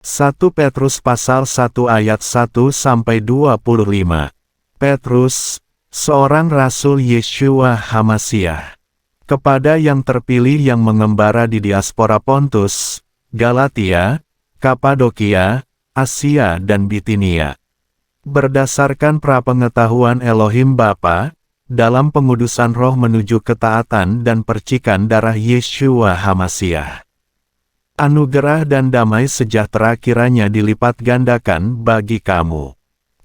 1 Petrus pasal 1 ayat 1-25. Petrus, seorang Rasul Yeshua HaMasiah, kepada yang terpilih yang mengembara di diaspora Pontus, Galatia, Kapadokia, Asia dan Bitinia. Berdasarkan prapengetahuan Elohim Bapa, dalam pengudusan roh menuju ketaatan dan percikan darah Yeshua HaMasiah. Anugerah dan damai sejahtera kiranya dilipat gandakan bagi kamu.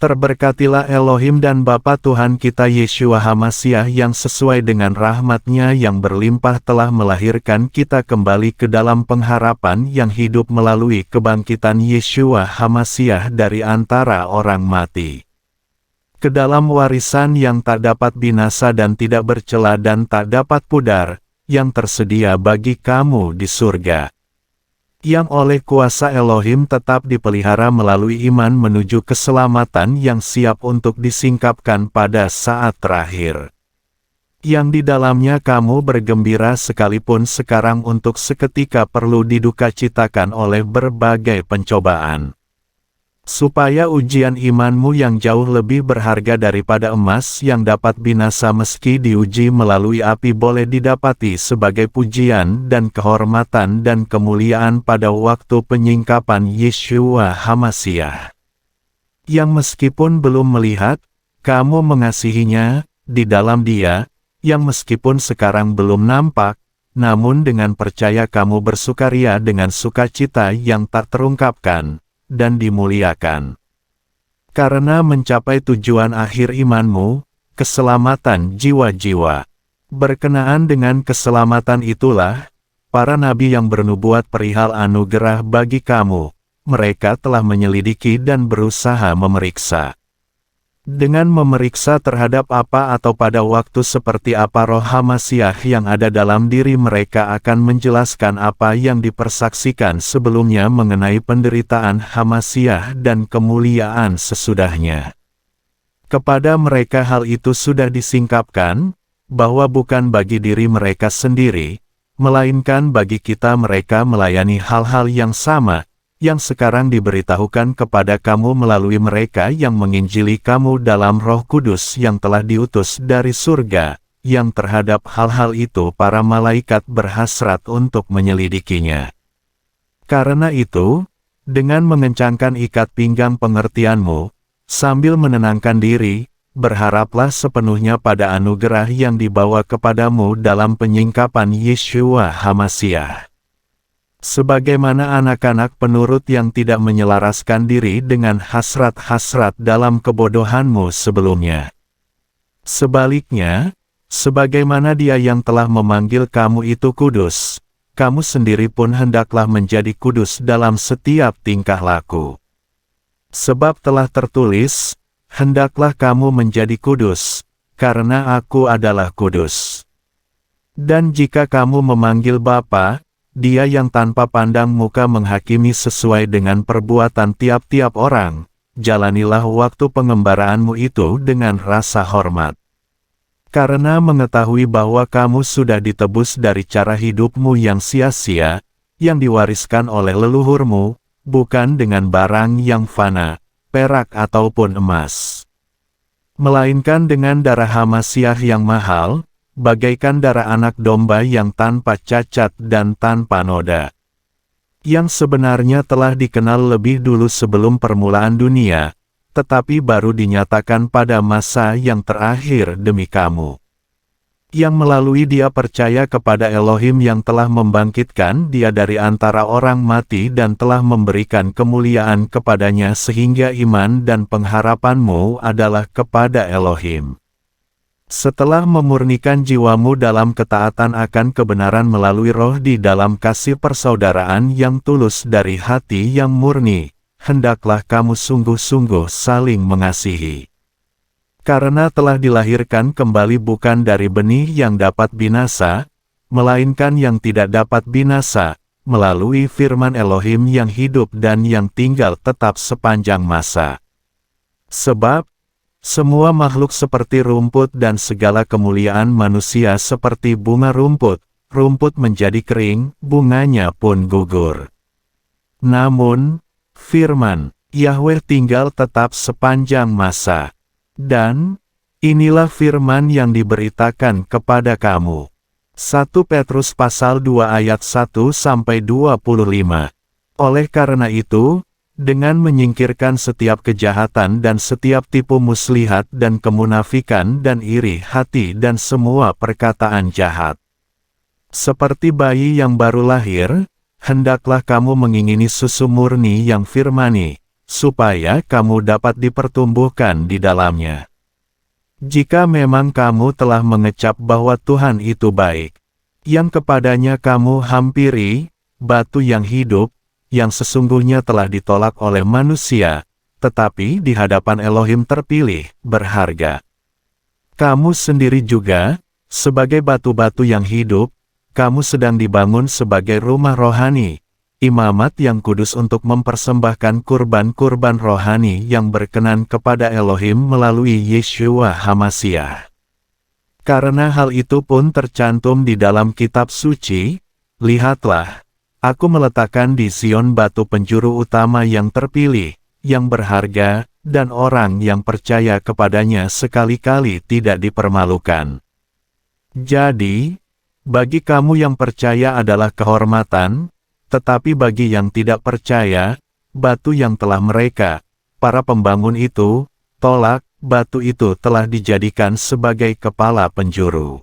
Terberkatilah Elohim dan Bapa Tuhan kita Yeshua HaMasiah yang sesuai dengan rahmat-Nya yang berlimpah telah melahirkan kita kembali ke dalam pengharapan yang hidup melalui kebangkitan Yeshua HaMasiah dari antara orang mati. Ke dalam warisan yang tak dapat binasa dan tidak bercela dan tak dapat pudar, yang tersedia bagi kamu di surga, yang oleh kuasa Elohim tetap dipelihara melalui iman menuju keselamatan yang siap untuk disingkapkan pada saat terakhir. Yang di dalamnya kamu bergembira sekalipun sekarang untuk seketika perlu didukacitakan oleh berbagai pencobaan. Supaya ujian imanmu yang jauh lebih berharga daripada emas yang dapat binasa meski diuji melalui api boleh didapati sebagai pujian dan kehormatan dan kemuliaan pada waktu penyingkapan Yeshua HaMasiah. Yang meskipun belum melihat, kamu mengasihinya, di dalam Dia, yang meskipun sekarang belum nampak, namun dengan percaya kamu bersukaria dengan sukacita yang tak terungkapkan dan dimuliakan. Karena mencapai tujuan akhir imanmu, keselamatan jiwa-jiwa. Berkenaan dengan keselamatan itulah, para nabi yang bernubuat perihal anugerah bagi kamu, mereka telah menyelidiki dan berusaha memeriksa. Dengan memeriksa terhadap apa atau pada waktu seperti apa roh HaMasiah yang ada dalam diri mereka akan menjelaskan apa yang dipersaksikan sebelumnya mengenai penderitaan HaMasiah dan kemuliaan sesudahnya. Kepada mereka hal itu sudah disingkapkan, bahwa bukan bagi diri mereka sendiri, melainkan bagi kita mereka melayani hal-hal yang sama, yang sekarang diberitahukan kepada kamu melalui mereka yang menginjili kamu dalam Roh Kudus yang telah diutus dari surga, yang terhadap hal-hal itu para malaikat berhasrat untuk menyelidikinya. Karena itu, dengan mengencangkan ikat pinggang pengertianmu, sambil menenangkan diri, berharaplah sepenuhnya pada anugerah yang dibawa kepadamu dalam penyingkapan Yeshua HaMasiah. Sebagaimana anak-anak penurut yang tidak menyelaraskan diri dengan hasrat-hasrat dalam kebodohanmu sebelumnya. Sebaliknya, sebagaimana Dia yang telah memanggil kamu itu kudus, kamu sendiri pun hendaklah menjadi kudus dalam setiap tingkah laku. Sebab telah tertulis, hendaklah kamu menjadi kudus, karena Aku adalah kudus. Dan jika kamu memanggil Bapa, Dia yang tanpa pandang muka menghakimi sesuai dengan perbuatan tiap-tiap orang, jalanilah waktu pengembaraanmu itu dengan rasa hormat. Karena mengetahui bahwa kamu sudah ditebus dari cara hidupmu yang sia-sia, yang diwariskan oleh leluhurmu, bukan dengan barang yang fana, perak ataupun emas, melainkan dengan darah HaMasiah yang mahal, bagaikan darah anak domba yang tanpa cacat dan tanpa noda, yang sebenarnya telah dikenal lebih dulu sebelum permulaan dunia, tetapi baru dinyatakan pada masa yang terakhir demi kamu, yang melalui Dia percaya kepada Elohim yang telah membangkitkan Dia dari antara orang mati dan telah memberikan kemuliaan kepadanya sehingga iman dan pengharapanmu adalah kepada Elohim. Setelah memurnikan jiwamu dalam ketaatan akan kebenaran melalui roh di dalam kasih persaudaraan yang tulus dari hati yang murni, hendaklah kamu sungguh-sungguh saling mengasihi. Karena telah dilahirkan kembali bukan dari benih yang dapat binasa, melainkan yang tidak dapat binasa, melalui firman Elohim yang hidup dan yang tinggal tetap sepanjang masa. Sebab, semua makhluk seperti rumput dan segala kemuliaan manusia seperti bunga rumput, rumput menjadi kering, bunganya pun gugur. Namun, Firman Yahweh tinggal tetap sepanjang masa. Dan inilah firman yang diberitakan kepada kamu. 1 Petrus pasal 2 ayat 1-25. Oleh karena itu, dengan menyingkirkan setiap kejahatan dan setiap tipu muslihat dan kemunafikan dan iri hati dan semua perkataan jahat. Seperti bayi yang baru lahir, hendaklah kamu mengingini susu murni yang firmani, supaya kamu dapat dipertumbuhkan di dalamnya. Jika memang kamu telah mengecap bahwa Tuhan itu baik, yang kepadanya kamu hampiri, batu yang hidup, yang sesungguhnya telah ditolak oleh manusia, tetapi di hadapan Elohim terpilih, berharga. Kamu sendiri juga, sebagai batu-batu yang hidup, kamu sedang dibangun sebagai rumah rohani, imamat yang kudus untuk mempersembahkan kurban-kurban rohani yang berkenan kepada Elohim melalui Yeshua HaMasyiah. Karena hal itu pun tercantum di dalam kitab suci, lihatlah, aku meletakkan di Sion batu penjuru utama yang terpilih, yang berharga, dan orang yang percaya kepadanya sekali-kali tidak dipermalukan. Jadi, bagi kamu yang percaya adalah kehormatan, tetapi bagi yang tidak percaya, batu yang telah mereka, para pembangun itu, tolak, batu itu telah dijadikan sebagai kepala penjuru.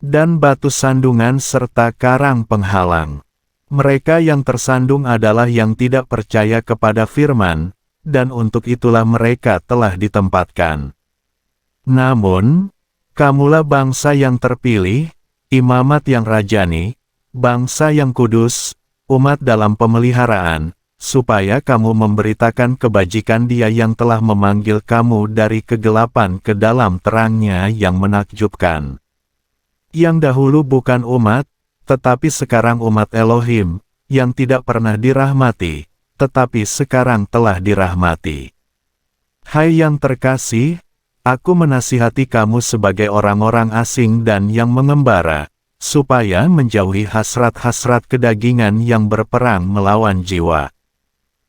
Dan batu sandungan serta karang penghalang. Mereka yang tersandung adalah yang tidak percaya kepada firman, dan untuk itulah mereka telah ditempatkan. Namun, kamulah bangsa yang terpilih, imamat yang rajani, bangsa yang kudus, umat dalam pemeliharaan, supaya kamu memberitakan kebajikan Dia yang telah memanggil kamu dari kegelapan ke dalam terang-Nya yang menakjubkan. Yang dahulu bukan umat, tetapi sekarang umat Elohim, yang tidak pernah dirahmati, tetapi sekarang telah dirahmati. Hai yang terkasih, aku menasihati kamu sebagai orang-orang asing dan yang mengembara, supaya menjauhi hasrat-hasrat kedagingan yang berperang melawan jiwa.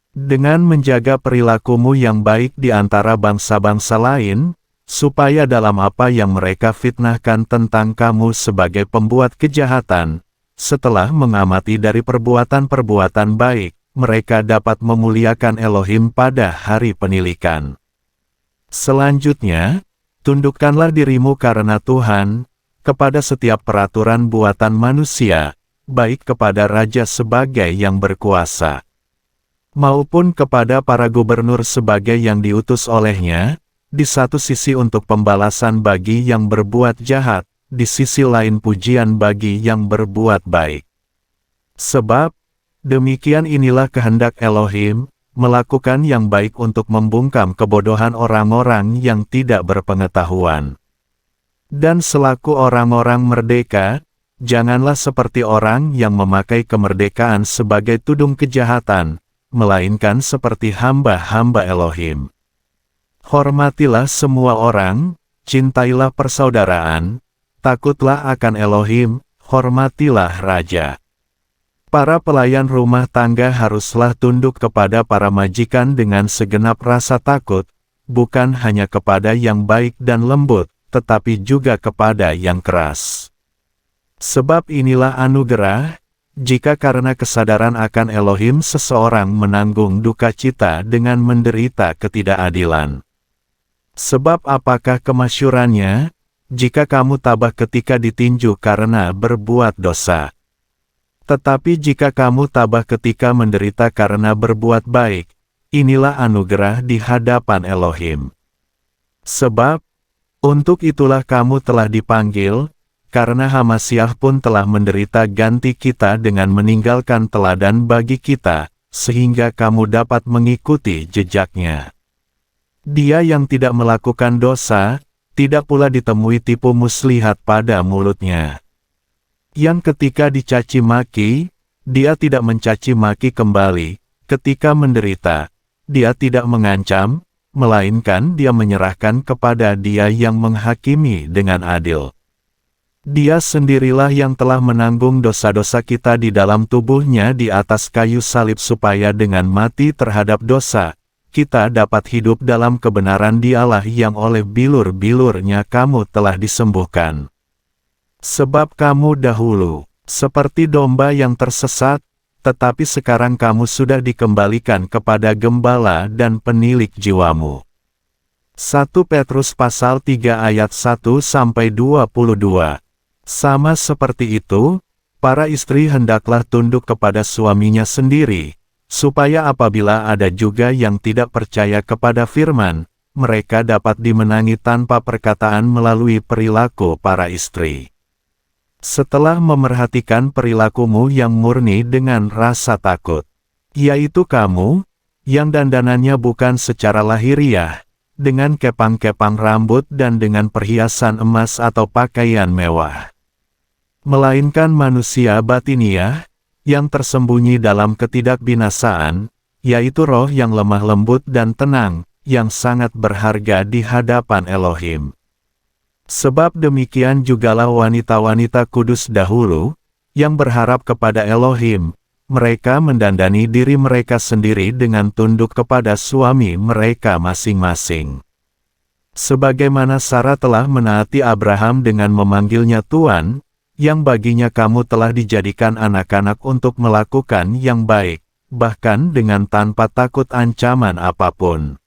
Dengan menjaga perilakumu yang baik di antara bangsa-bangsa lain, supaya dalam apa yang mereka fitnahkan tentang kamu sebagai pembuat kejahatan, setelah mengamati dari perbuatan-perbuatan baik, mereka dapat memuliakan Elohim pada hari penilikan. Selanjutnya, tundukkanlah dirimu karena Tuhan, kepada setiap peraturan buatan manusia, baik kepada raja sebagai yang berkuasa, maupun kepada para gubernur sebagai yang diutus olehnya, di satu sisi untuk pembalasan bagi yang berbuat jahat, di sisi lain pujian bagi yang berbuat baik. Sebab, demikian inilah kehendak Elohim, melakukan yang baik untuk membungkam kebodohan orang-orang yang tidak berpengetahuan. Dan selaku orang-orang merdeka, janganlah seperti orang yang memakai kemerdekaan sebagai tudung kejahatan, melainkan seperti hamba-hamba Elohim. Hormatilah semua orang, cintailah persaudaraan, takutlah akan Elohim, hormatilah raja. Para pelayan rumah tangga haruslah tunduk kepada para majikan dengan segenap rasa takut, bukan hanya kepada yang baik dan lembut, tetapi juga kepada yang keras. Sebab inilah anugerah, jika karena kesadaran akan Elohim seseorang menanggung duka cita dengan menderita ketidakadilan. Sebab apakah kemasyurannya, jika kamu tabah ketika ditinju karena berbuat dosa? Tetapi jika kamu tabah ketika menderita karena berbuat baik, inilah anugerah di hadapan Elohim. Sebab, untuk itulah kamu telah dipanggil, karena HaMasyiah pun telah menderita ganti kita dengan meninggalkan teladan bagi kita, sehingga kamu dapat mengikuti jejaknya. Dia yang tidak melakukan dosa, tidak pula ditemui tipu muslihat pada mulutnya. Yang ketika dicaci maki, dia tidak mencaci maki kembali, ketika menderita, dia tidak mengancam, melainkan dia menyerahkan kepada Dia yang menghakimi dengan adil. Dia sendirilah yang telah menanggung dosa-dosa kita di dalam tubuhnya di atas kayu salib supaya dengan mati terhadap dosa, kita dapat hidup dalam kebenaran Dialah yang oleh bilur-bilurnya kamu telah disembuhkan. Sebab kamu dahulu seperti domba yang tersesat, tetapi sekarang kamu sudah dikembalikan kepada Gembala dan Penilik jiwamu. 1 Petrus pasal 3 ayat 1-22. Sama seperti itu, para istri hendaklah tunduk kepada suaminya sendiri, supaya apabila ada juga yang tidak percaya kepada firman, mereka dapat dimenangi tanpa perkataan melalui perilaku para istri. Setelah memerhatikan perilakumu yang murni dengan rasa takut, yaitu kamu, yang dandanannya bukan secara lahiriah, dengan kepang-kepang rambut dan dengan perhiasan emas atau pakaian mewah, melainkan manusia batiniah, yang tersembunyi dalam ketidakbinasaan, yaitu roh yang lemah lembut dan tenang, yang sangat berharga di hadapan Elohim. Sebab demikian jugalah wanita-wanita kudus dahulu, yang berharap kepada Elohim, mereka mendandani diri mereka sendiri dengan tunduk kepada suami mereka masing-masing. Sebagaimana Sarah telah menaati Abraham dengan memanggilnya Tuan, yang baginya kamu telah dijadikan anak-anak untuk melakukan yang baik, bahkan dengan tanpa takut ancaman apapun.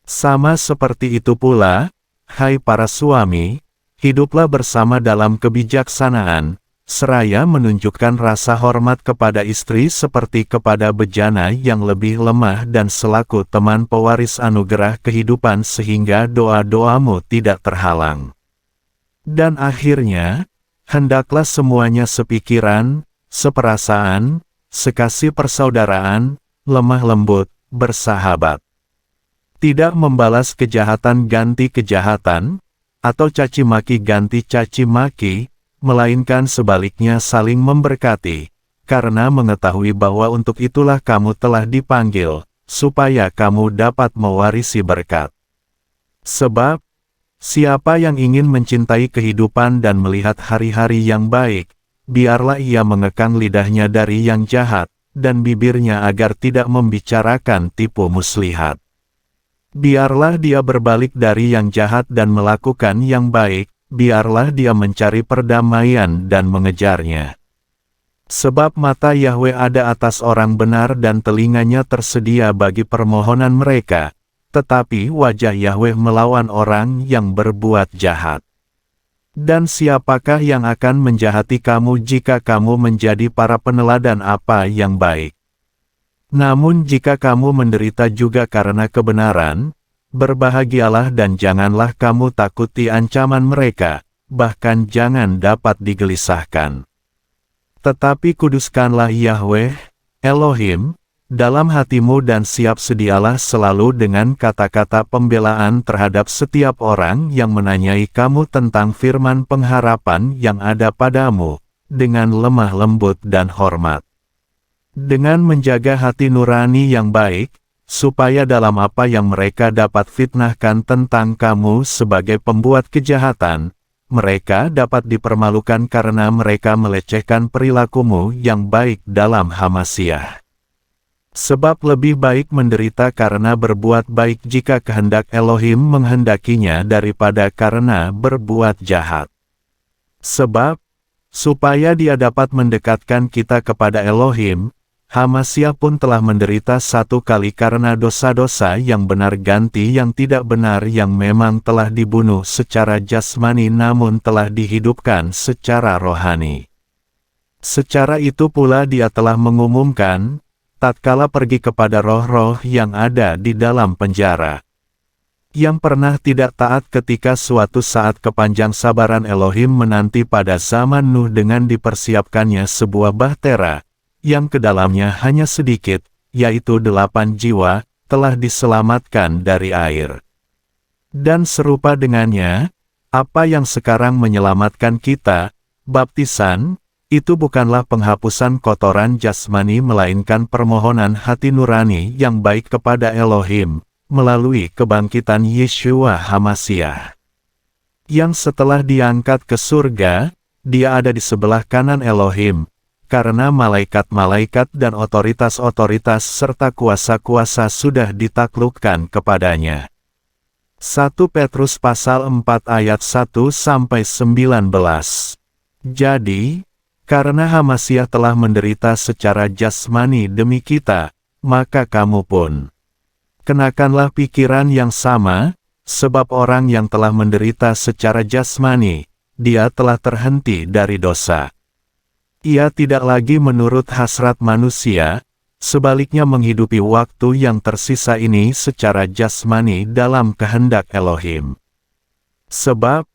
Sama seperti itu pula, hai para suami, hiduplah bersama dalam kebijaksanaan, seraya menunjukkan rasa hormat kepada istri seperti kepada bejana yang lebih lemah dan selaku teman pewaris anugerah kehidupan sehingga doa-doamu tidak terhalang. Dan akhirnya, hendaklah semuanya sepikiran, seperasaan, sekasih persaudaraan, lemah lembut, bersahabat. Tidak membalas kejahatan ganti kejahatan, atau caci maki ganti caci maki, melainkan sebaliknya saling memberkati, karena mengetahui bahwa untuk itulah kamu telah dipanggil, supaya kamu dapat mewarisi berkat. Sebab, siapa yang ingin mencintai kehidupan dan melihat hari-hari yang baik, biarlah ia mengekang lidahnya dari yang jahat, dan bibirnya agar tidak membicarakan tipu muslihat. Biarlah dia berbalik dari yang jahat dan melakukan yang baik, biarlah dia mencari perdamaian dan mengejarnya. Sebab mata Yahweh ada atas orang benar dan telinganya tersedia bagi permohonan mereka, tetapi wajah Yahweh melawan orang yang berbuat jahat. Dan siapakah yang akan menjahati kamu jika kamu menjadi para peneladan apa yang baik? Namun jika kamu menderita juga karena kebenaran, berbahagialah dan janganlah kamu takuti ancaman mereka, bahkan jangan dapat digelisahkan. Tetapi kuduskanlah Yahweh, Elohim, dalam hatimu dan siap sedialah selalu dengan kata-kata pembelaan terhadap setiap orang yang menanyai kamu tentang firman pengharapan yang ada padamu, dengan lemah lembut dan hormat. Dengan menjaga hati nurani yang baik, supaya dalam apa yang mereka dapat fitnahkan tentang kamu sebagai pembuat kejahatan, mereka dapat dipermalukan karena mereka melecehkan perilakumu yang baik dalam Hamasiah. Sebab lebih baik menderita karena berbuat baik jika kehendak Elohim menghendakinya daripada karena berbuat jahat. Sebab, supaya dia dapat mendekatkan kita kepada Elohim, Hamasiah pun telah menderita satu kali karena dosa-dosa yang benar ganti yang tidak benar yang memang telah dibunuh secara jasmani namun telah dihidupkan secara rohani. Secara itu pula dia telah mengumumkan, tatkala pergi kepada roh-roh yang ada di dalam penjara, yang pernah tidak taat ketika suatu saat kepanjang sabaran Elohim menanti pada zaman Nuh dengan dipersiapkannya sebuah bahtera, yang kedalamnya hanya sedikit, yaitu 8 jiwa, telah diselamatkan dari air. Dan serupa dengannya, apa yang sekarang menyelamatkan kita, baptisan, itu bukanlah penghapusan kotoran jasmani melainkan permohonan hati nurani yang baik kepada Elohim, melalui kebangkitan Yeshua Hamasiah. yang setelah diangkat ke surga, dia ada di sebelah kanan Elohim, karena malaikat-malaikat dan otoritas-otoritas serta kuasa-kuasa sudah ditaklukkan kepadanya. 1 Petrus pasal 4 ayat 1-19. Jadi, karena Hamasiah telah menderita secara jasmani demi kita, maka kamu pun kenakanlah pikiran yang sama, sebab orang yang telah menderita secara jasmani, dia telah terhenti dari dosa. Ia tidak lagi menurut hasrat manusia, sebaliknya menghidupi waktu yang tersisa ini secara jasmani dalam kehendak Elohim. Sebab,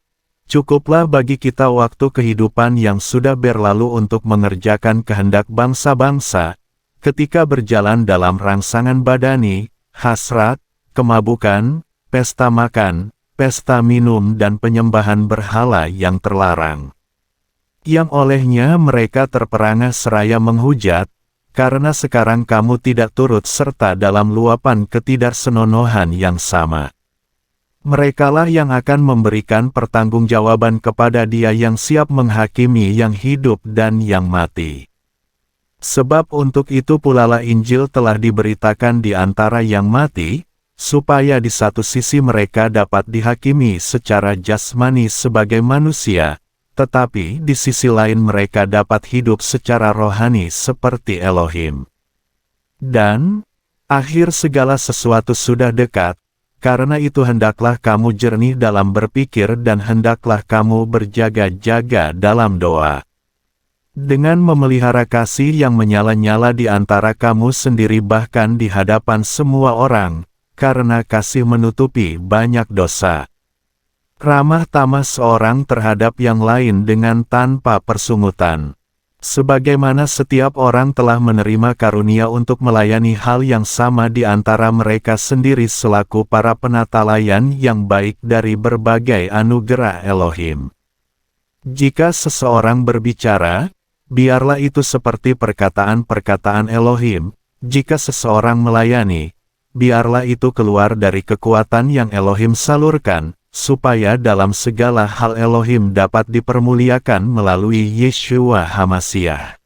cukuplah bagi kita waktu kehidupan yang sudah berlalu untuk mengerjakan kehendak bangsa-bangsa, ketika berjalan dalam rangsangan badani, hasrat, kemabukan, pesta makan, pesta minum dan penyembahan berhala yang terlarang. Yang olehnya mereka terperangah seraya menghujat, karena sekarang kamu tidak turut serta dalam luapan ketidaksenonohan yang sama. Merekalah yang akan memberikan pertanggungjawaban kepada Dia yang siap menghakimi yang hidup dan yang mati. Sebab untuk itu pulalah Injil telah diberitakan di antara yang mati, supaya di satu sisi mereka dapat dihakimi secara jasmani sebagai manusia, tetapi di sisi lain mereka dapat hidup secara rohani seperti Elohim. Dan, akhir segala sesuatu sudah dekat, karena itu hendaklah kamu jernih dalam berpikir dan hendaklah kamu berjaga-jaga dalam doa. Dengan memelihara kasih yang menyala-nyala di antara kamu sendiri bahkan di hadapan semua orang, karena kasih menutupi banyak dosa. Ramah tamah seorang terhadap yang lain dengan tanpa persungutan. Sebagaimana setiap orang telah menerima karunia untuk melayani hal yang sama di antara mereka sendiri selaku para penatalayan yang baik dari berbagai anugerah Elohim. Jika seseorang berbicara, biarlah itu seperti perkataan-perkataan Elohim. Jika seseorang melayani, biarlah itu keluar dari kekuatan yang Elohim salurkan, supaya dalam segala hal Elohim dapat dipermuliakan melalui Yeshua Hamasiah.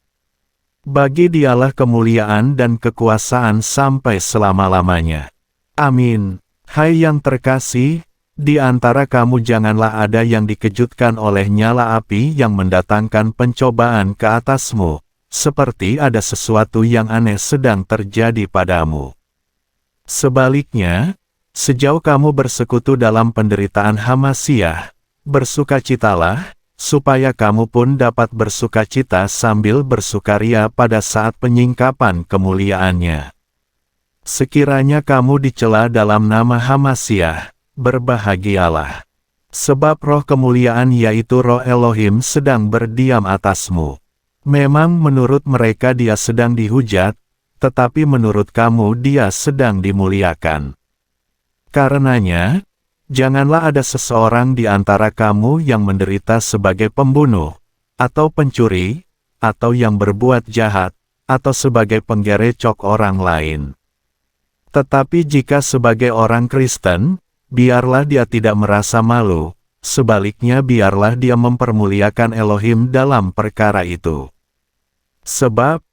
Bagi Dialah kemuliaan dan kekuasaan sampai selama-lamanya. Amin. Hai yang terkasih, di antara kamu janganlah ada yang dikejutkan oleh nyala api yang mendatangkan pencobaan ke atasmu, seperti ada sesuatu yang aneh sedang terjadi padamu. Sebaliknya, sejauh kamu bersekutu dalam penderitaan Hamasiah, bersukacitalah, supaya kamu pun dapat bersukacita sambil bersukaria pada saat penyingkapan kemuliaannya. Sekiranya kamu dicela dalam nama Hamasiah, berbahagialah. Sebab roh kemuliaan yaitu roh Elohim sedang berdiam atasmu. Memang menurut mereka dia sedang dihujat, tetapi menurut kamu dia sedang dimuliakan. Karenanya, janganlah ada seseorang di antara kamu yang menderita sebagai pembunuh, atau pencuri, atau yang berbuat jahat, atau sebagai penggerecok orang lain. Tetapi jika sebagai orang Kristen, biarlah dia tidak merasa malu, sebaliknya biarlah dia mempermuliakan Elohim dalam perkara itu. Sebab,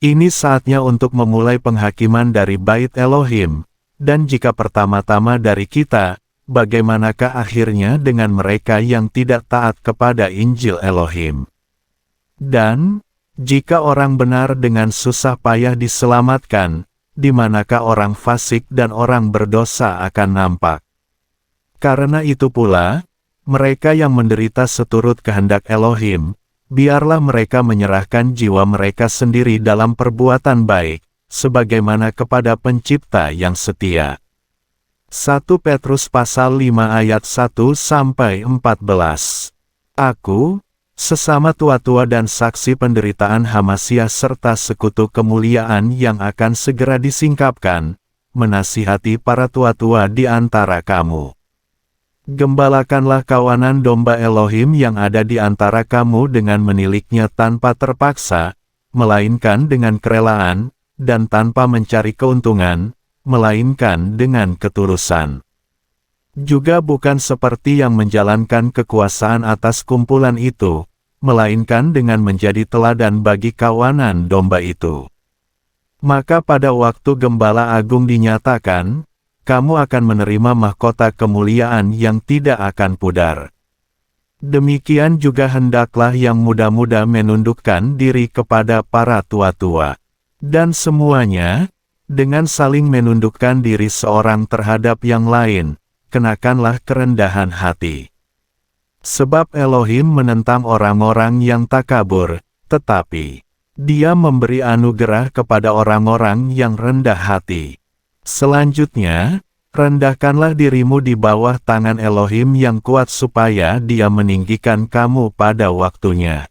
ini saatnya untuk memulai penghakiman dari bait Elohim. Dan jika pertama-tama dari kita, bagaimanakah akhirnya dengan mereka yang tidak taat kepada Injil Elohim? Dan, jika orang benar dengan susah payah diselamatkan, di manakah orang fasik dan orang berdosa akan nampak? Karena itu pula, mereka yang menderita seturut kehendak Elohim, biarlah mereka menyerahkan jiwa mereka sendiri dalam perbuatan baik, sebagaimana kepada Pencipta yang setia. 1 Petrus pasal 5 ayat 1-14. Aku, sesama tua-tua dan saksi penderitaan Hamasiah serta sekutu kemuliaan yang akan segera disingkapkan, menasihati para tua-tua di antara kamu. Gembalakanlah kawanan domba Elohim yang ada di antara kamu dengan meniliknya tanpa terpaksa, melainkan dengan kerelaan, dan tanpa mencari keuntungan, melainkan dengan ketulusan. Juga bukan seperti yang menjalankan kekuasaan atas kumpulan itu, melainkan dengan menjadi teladan bagi kawanan domba itu. Maka pada waktu Gembala Agung dinyatakan, kamu akan menerima mahkota kemuliaan yang tidak akan pudar. Demikian juga hendaklah yang muda-muda menundukkan diri kepada para tua-tua. Dan semuanya, dengan saling menundukkan diri seorang terhadap yang lain, kenakanlah kerendahan hati. Sebab Elohim menentang orang-orang yang takabur, tetapi Dia memberi anugerah kepada orang-orang yang rendah hati. Selanjutnya, rendahkanlah dirimu di bawah tangan Elohim yang kuat supaya Dia meninggikan kamu pada waktunya.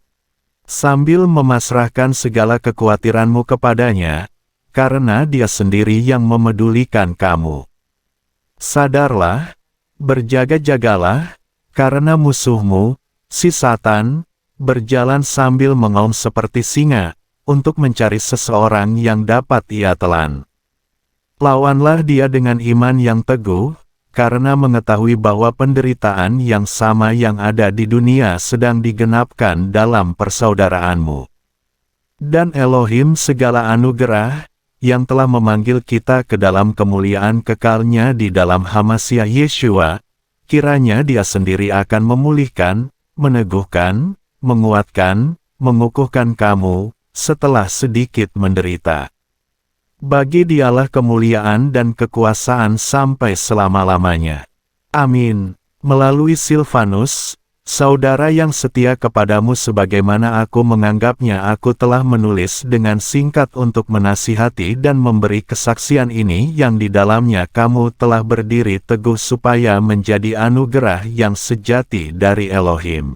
Sambil memasrahkan segala kekhawatiranmu kepadanya, karena Dia sendiri yang memedulikan kamu. Sadarlah, berjaga-jagalah, karena musuhmu, si Satan, berjalan sambil mengaum seperti singa, untuk mencari seseorang yang dapat ia telan. Lawanlah dia dengan iman yang teguh, karena mengetahui bahwa penderitaan yang sama yang ada di dunia sedang digenapkan dalam persaudaraanmu. Dan Elohim segala anugerah, yang telah memanggil kita ke dalam kemuliaan kekalnya di dalam Hamasiah Yeshua, kiranya Dia sendiri akan memulihkan, meneguhkan, menguatkan, mengukuhkan kamu, setelah sedikit menderita. Bagi Dialah kemuliaan dan kekuasaan sampai selama-lamanya. Amin. Melalui Silvanus, saudara yang setia kepadamu sebagaimana aku menganggapnya, aku telah menulis dengan singkat untuk menasihati dan memberi kesaksian ini yang di dalamnya kamu telah berdiri teguh supaya menjadi anugerah yang sejati dari Elohim,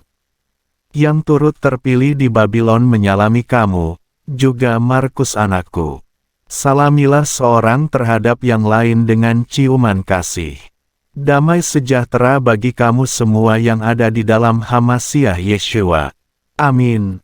yang turut terpilih di Babylon menyalami kamu, juga Markus anakku. Salamilah seorang terhadap yang lain dengan ciuman kasih. Damai sejahtera bagi kamu semua yang ada di dalam Hamasiah Yeshua. Amin.